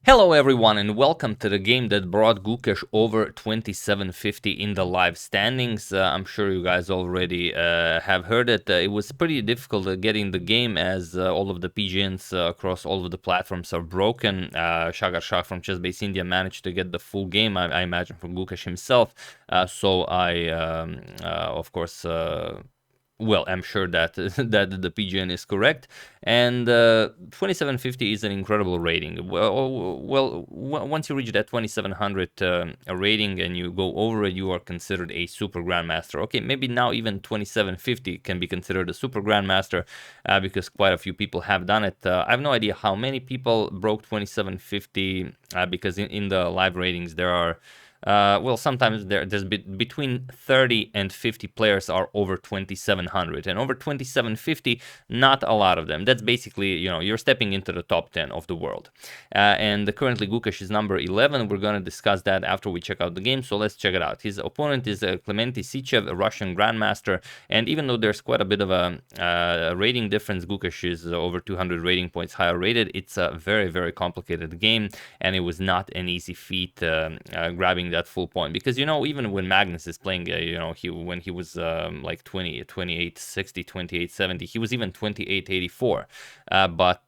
Hello everyone and welcome to the game that brought Gukesh over 2750 in the live standings. I'm sure you guys already have heard it. It was pretty difficult getting the game as all of the PGNs across all of the platforms are broken. Shagar Shah from Chessbase India managed to get the full game, I imagine, from Gukesh himself. So I, of course... well, I'm sure that that the PGN is correct, and 2750 is an incredible rating. Well, once you reach that 2700 rating and you go over it, you are considered a super grandmaster. Okay, maybe now even 2750 can be considered a super grandmaster because quite a few people have done it. I have no idea how many people broke 2750 because in the live ratings there are. Well, sometimes there's between 30 and 50 players are over 2700, and over 2750, not a lot of them. That's basically, you're stepping into the top 10 of the world. And currently Gukesh is number 11. We're going to discuss that after we check out the game, so let's check it out. His opponent is Klementy Sychev, a Russian grandmaster, and even though there's quite a bit of a rating difference, Gukesh is over 200 rating points higher rated. It's a very, very complicated game, and it was not an easy feat grabbing that full point, because even when Magnus is playing, when he was like 2860, 2870, he was even 2884. But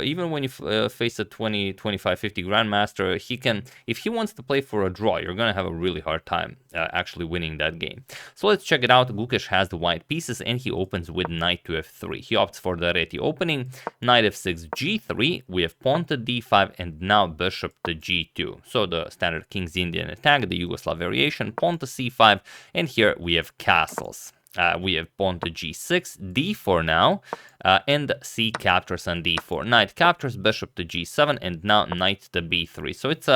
even when you face a 2550 grandmaster, he can, if he wants to play for a draw, you're gonna have a really hard time actually winning that game. So let's check it out. Gukesh has the white pieces and he opens with knight to f3. He opts for the Reti opening, knight f6, g3. We have pawn to d5 and now bishop to g2. So the standard King's Indian attack, the Yugoslav variation, pawn to c5, and here we have castles. We have pawn to g6, d4 now, and c captures on d4. Knight captures, bishop to g7, and now knight to b3. So it's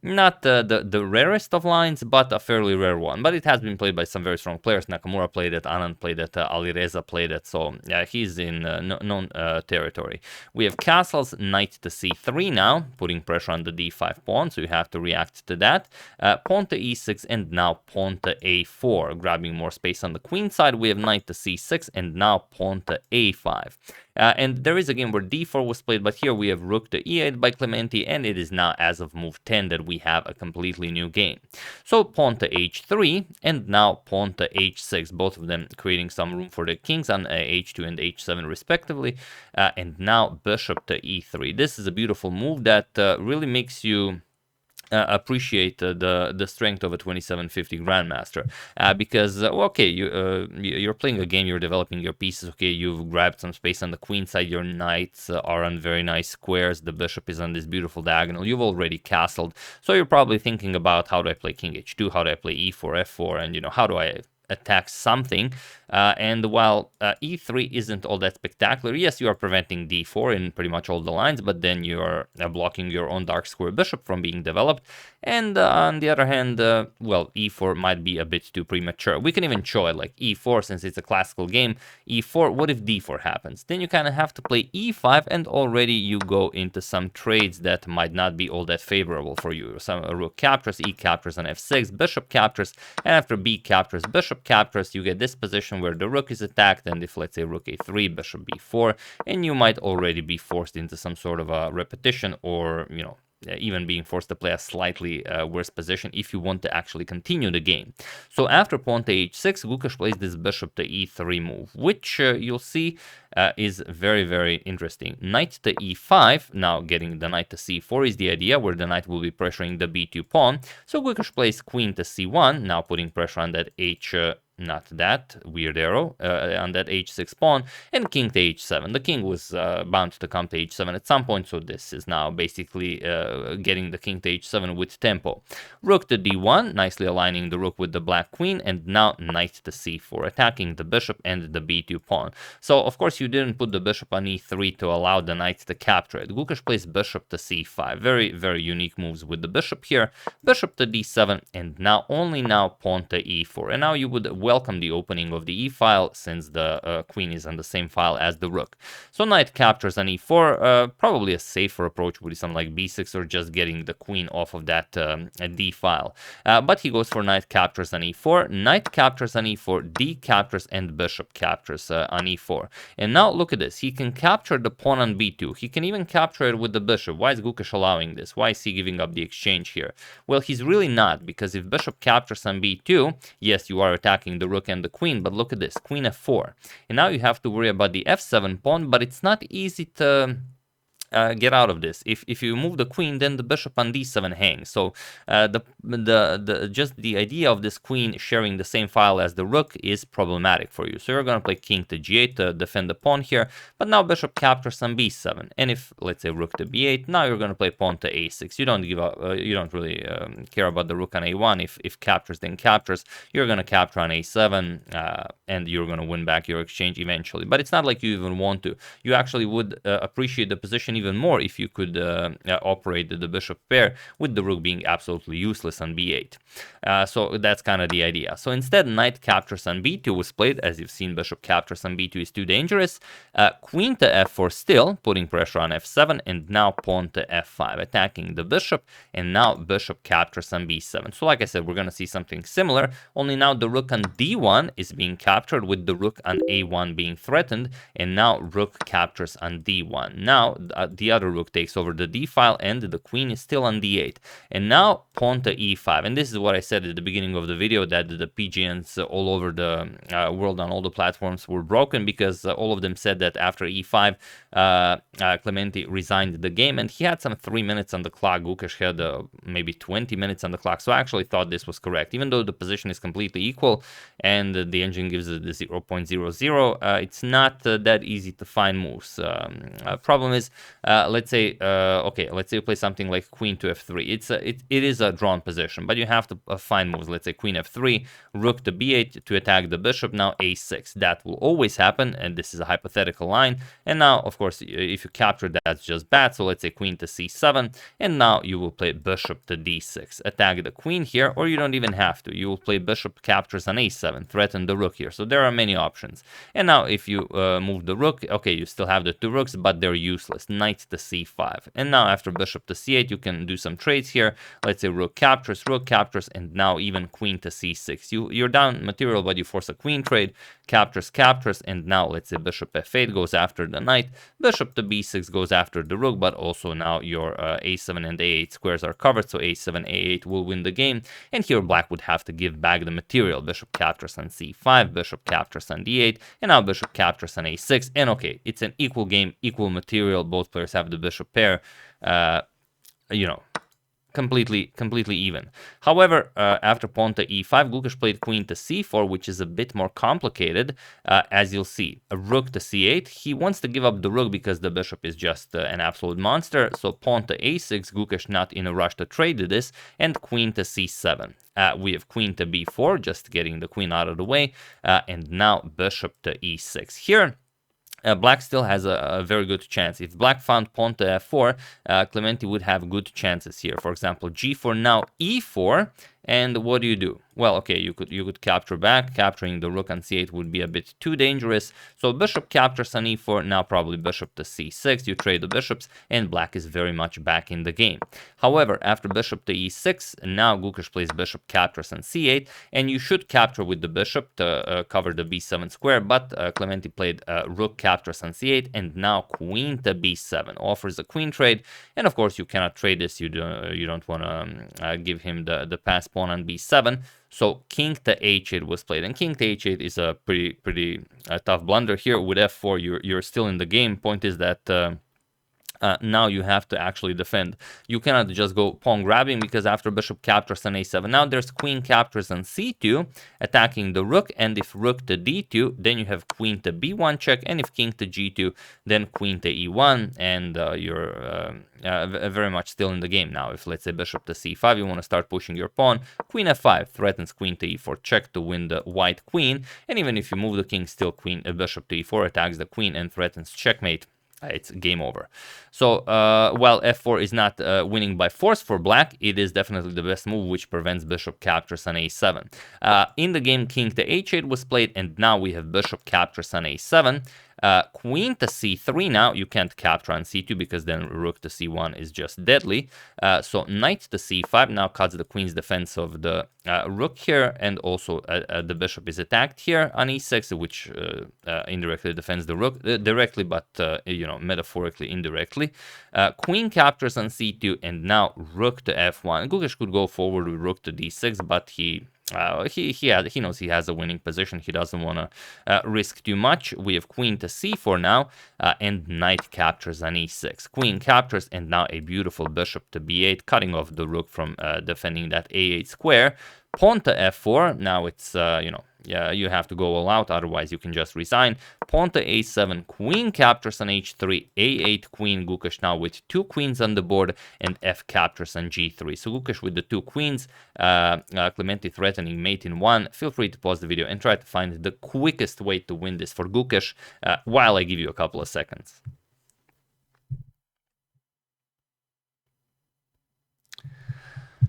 not the rarest of lines, but a fairly rare one. But it has been played by some very strong players. Nakamura played it, Anand played it, Alireza played it. So yeah, he's in known territory. We have castles, knight to c3 now, putting pressure on the d5 pawn, so you have to react to that. Pawn to e6, and now pawn to a4, grabbing more space on the queen side. We have knight to c6, and now pawn to a5. And there is a game where d4 was played, but here we have rook to e8 by Klementy, and it is now as of move 10 that we have a completely new game. So pawn to h3, and now pawn to h6, both of them creating some room for the kings on h2 and h7 respectively, and now bishop to e3. This is a beautiful move that really makes you appreciate the strength of a 2750 grandmaster, because okay, you're playing a game, you're developing your pieces. Okay, you've grabbed some space on the queen side, your knights are on very nice squares, the bishop is on this beautiful diagonal, you've already castled, so you're probably thinking about how do I play king h2, how do I play e4, f4, and how do I attack something. And while e3 isn't all that spectacular, yes, you are preventing d4 in pretty much all the lines, but then you are blocking your own dark square bishop from being developed. And on the other hand, well, e4 might be a bit too premature. We can even show it like e4, since it's a classical game. e4, what if d4 happens? Then you kind of have to play e5, and already you go into some trades that might not be all that favorable for you. Some rook captures, e captures on f6, bishop captures, and after b captures, bishop captures, you get this position where the rook is attacked, and if, let's say, rook a3, bishop b4, and you might already be forced into some sort of a repetition, or, even being forced to play a slightly worse position if you want to actually continue the game. So after pawn to h6, Gukesh plays this bishop to e3 move, which you'll see is very, very interesting. Knight to e5, now getting the knight to c4 is the idea, where the knight will be pressuring the b2 pawn. So Gukesh plays queen to c1, now putting pressure on that not that weird arrow, on that h6 pawn, and king to h7. The king was bound to come to h7 at some point, so this is now basically getting the king to h7 with tempo. Rook to d1, nicely aligning the rook with the black queen, and now knight to c4, attacking the bishop and the b2 pawn. So, of course, you didn't put the bishop on e3 to allow the knight to capture it. Gukesh plays bishop to c5. Very, very unique moves with the bishop here. Bishop to d7, and now only now pawn to e4. And now you would well welcome the opening of the e-file since the queen is on the same file as the rook. So knight captures on e4, probably a safer approach would be something like b6 or just getting the queen off of that d file. But he goes for knight captures on e4, knight captures on e4, d captures, and bishop captures on e4. And now look at this, he can capture the pawn on b2, he can even capture it with the bishop. Why is Gukesh allowing this? Why is he giving up the exchange here? Well, he's really not, because if bishop captures on b2, yes, you are attacking the rook and the queen, but look at this, queen f4. And now you have to worry about the f7 pawn, but it's not easy to get out of this. If you move the queen, then the bishop on d7 hangs. So just the idea of this queen sharing the same file as the rook is problematic for you. So you're going to play king to g8 to defend the pawn here, but now bishop captures on b7. And if, let's say, rook to b8, now you're going to play pawn to a6. You don't give up, you don't really care about the rook on a1. If captures, then captures. You're going to capture on a7, and you're going to win back your exchange eventually. But it's not like you even want to. You actually would appreciate the position even more if you could operate the bishop pair, with the rook being absolutely useless on b8. So that's kind of the idea. So instead, knight captures on b2 was played. As you've seen, bishop captures on b2 is too dangerous. Queen to f4 still, putting pressure on f7, and now pawn to f5, attacking the bishop, and now bishop captures on b7. So like I said, we're going to see something similar, only now the rook on d1 is being captured, with the rook on a1 being threatened, and now rook captures on d1. Now the other rook takes over the d file, and the queen is still on d8. And now pawn to e5. And this is what I said at the beginning of the video, that the PGNs all over the world on all the platforms were broken, because all of them said that after e5, Klementy resigned the game, and he had some 3 minutes on the clock. Gukesh had maybe 20 minutes on the clock. So I actually thought this was correct, even though the position is completely equal and the engine gives it the 0.00. It's not that easy to find moves. Problem is, let's say, okay, let's say you play something like queen to f3. It is a drawn position, but you have to find moves. Let's say queen f3, rook to b8 to attack the bishop. Now a6. That will always happen, and this is a hypothetical line. And now, of course, if you capture, that's just bad. So let's say queen to c7, and now you will play bishop to d6, attack the queen here, or you don't even have to. You will play bishop captures on a7, threaten the rook here. So there are many options. And now if you move the rook, okay, you still have the two rooks, but they're useless. Knight to c5. And now after bishop to c8, you can do some trades here. Let's say rook captures, and now even queen to c6. You're down material, but you force a queen trade, captures, and now let's say bishop f8 goes after the knight, bishop to b6 goes after the rook, but also now your a7 and a8 squares are covered, so a7, a8 will win the game. And here black would have to give back the material. Bishop captures on c5, bishop captures on d8, and now bishop captures on a6. And okay, it's an equal game, equal material. Both players have the bishop pair. You know, completely even. However, after pawn to e5, Gukesh played queen to c4, which is a bit more complicated, as you'll see. A rook to c8. He wants to give up the rook because the bishop is just an absolute monster. So pawn to a6, Gukesh not in a rush to trade this, and queen to c7. We have queen to b4, just getting the queen out of the way, and now bishop to e6. Here, black still has a very good chance. If black found pawn to f4, Klementy would have good chances here. For example, g4, now e4, and what do? Well, okay, you could capture back. Capturing the rook on c8 would be a bit too dangerous. So bishop captures on e4, now probably bishop to c6. You trade the bishops, and black is very much back in the game. However, after bishop to e6, now Gukesh plays bishop captures on c8, and you should capture with the bishop to cover the b7 square, but Klementy played rook captures on c8, and now queen to b7 offers a queen trade. And of course, you cannot trade this. You don't want to give him the pass pawn on b7. So king to h8 was played, and king to h8 is a pretty tough blunder here. With f4, you're still in the game. Point is that now you have to actually defend. You cannot just go pawn grabbing, because after bishop captures on a7, now there's queen captures on c2, attacking the rook, and if rook to d2, then you have queen to b1 check, and if king to g2, then queen to e1, and you're very much still in the game now. If, let's say, bishop to c5, you want to start pushing your pawn, queen f5 threatens queen to e4 check to win the white queen, and even if you move the king, still bishop to e4 attacks the queen and threatens checkmate it's game over. So while f4 is not winning by force for black, it is definitely the best move, which prevents bishop captures on a7. In the game, king to h8 was played, and now we have bishop captures on a7. Queen to c3 now. You can't capture on c2 because then rook to c1 is just deadly. So knight to c5 now cuts the queen's defense of the rook here, and also the bishop is attacked here on e6, which indirectly defends the rook, directly, but metaphorically indirectly. Queen captures on c2, and now rook to f1. Gukesh could go forward with rook to d6, but he knows he has a winning position. He doesn't want to risk too much. We have queen to c4 now, and knight captures on e6. Queen captures, and now a beautiful bishop to b8, cutting off the rook from defending that a8 square. Pawn to f4. Now it's you have to go all out, otherwise you can just resign. Pawn to a7, queen captures on h3, a8 queen. Gukesh now with 2 queens on the board, and f captures on g3. So Gukesh with the 2 queens, Klementy threatening mate in 1. Feel free to pause the video and try to find the quickest way to win this for Gukesh while I give you a couple of seconds.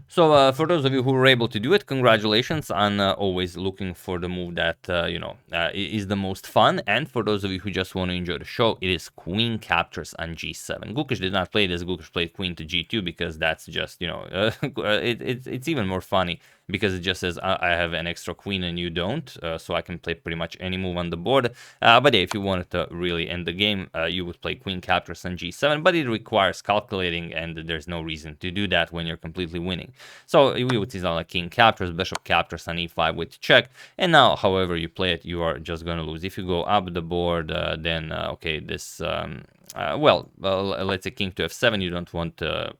So for those of you who were able to do it, congratulations on always looking for the move that is the most fun. And for those of you who just want to enjoy the show, it is queen captures on g7. Gukesh did not play this. Gukesh played queen to g2 because that's just it's even more funny, because it just says I have an extra queen and you don't, so I can play pretty much any move on the board. But yeah, if you wanted to really end the game, you would play queen captures on g7, but it requires calculating, and there's no reason to do that when you're completely winning. So we would see something like king captures, bishop captures on e5 with check, and now however you play it, you are just going to lose. If you go up the board, then okay, this let's say king to f7, you don't want to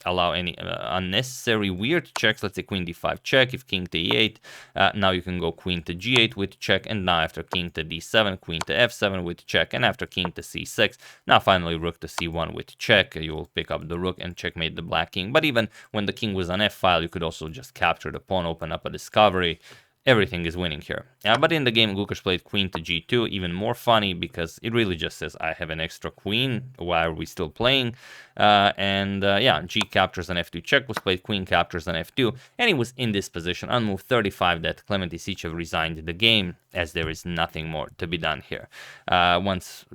allow any unnecessary weird checks. Let's say queen d5 check. If king to e8, now you can go queen to g8 with check, and now after king to d7, queen to f7 with check, and after king to c6, now finally rook to c1 with check. You will pick up the rook and checkmate the black king. But even when the king was on f-file, you could also just capture the pawn, open up a discovery. Everything is winning here. But in the game, Gukesh played queen to g2, even more funny, because it really just says I have an extra queen while we're still playing. G captures on f2 check was played, queen captures on f2, and he was in this position on move 35 that Klementy Sychev resigned the game, as there is nothing more to be done here. Once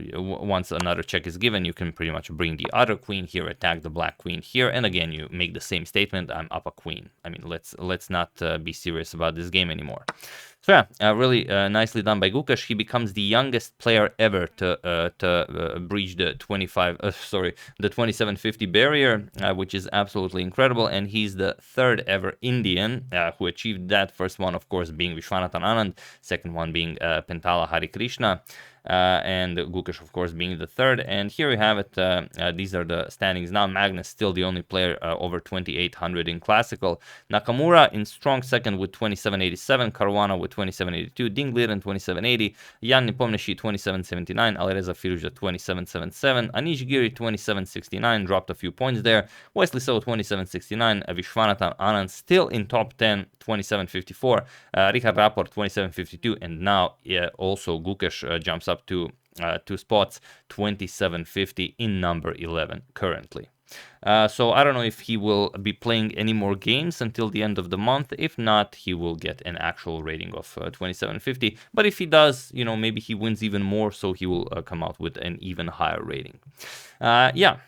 another check is given, you can pretty much bring the other queen here, attack the black queen here, and again you make the same statement, I'm up a queen. I mean, let's not be serious about this game anymore. So yeah, really nicely done by Gukesh. He becomes the youngest player ever to breach the 2750 barrier, which is absolutely incredible. And he's the 3rd ever Indian who achieved that. First one, of course, being Vishwanathan Anand. Second one being Pentala Harikrishna. And Gukesh, of course, being the 3rd. And here we have it. These are the standings now. Magnus still the only player over 2800 in classical. Nakamura in strong 2nd with 2787. Caruana with 2782. Dingliren 2780. Jan Nepomniachtchi 2779. Alireza Firuza 2777. Anish Giri 2769. Dropped a few points there. Wesley So 2769. Vishwanathan Anand still in top 10. 2754. Richard Rapport 2752. And now also Gukesh jumps up to 2 spots, 2750 in number 11 currently. So I don't know if he will be playing any more games until the end of the month. If not, he will get an actual rating of 2750. But if he does, maybe he wins even more, so he will come out with an even higher rating.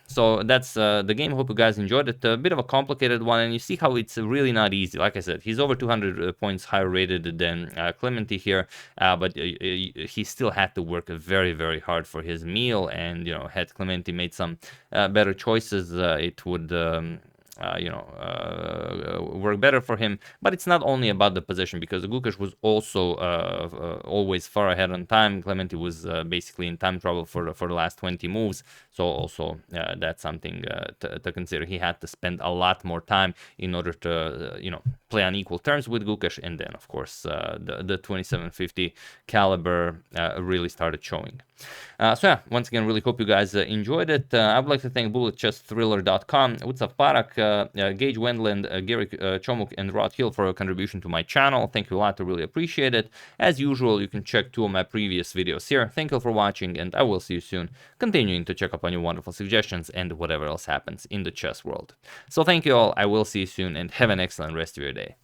So that's the game. Hope you guys enjoyed it. A bit of a complicated one, and you see how it's really not easy. Like I said, he's over 200 points higher rated than Klementy here, but he still had to work very, very hard for his meal, and had Klementy made some better choices, it would work better for him. But it's not only about the position, because Gukesh was also always far ahead on time. Klementy was basically in time trouble for the last 20 moves, so also that's something to consider. He had to spend a lot more time in order to play on equal terms with Gukesh, and then of course the 2750 caliber really started showing. So once again, really hope you guys enjoyed it. I would like to thank BulletChessThriller.com, Utsav Parak, Gage Wendland, Gary Chomuk, and Rod Hill for your contribution to my channel. Thank you a lot, I really appreciate it. As usual, you can check 2 of my previous videos here. Thank you for watching, and I will see you soon, continuing to check up on your wonderful suggestions and whatever else happens in the chess world. So thank you all, I will see you soon, and have an excellent rest of your day.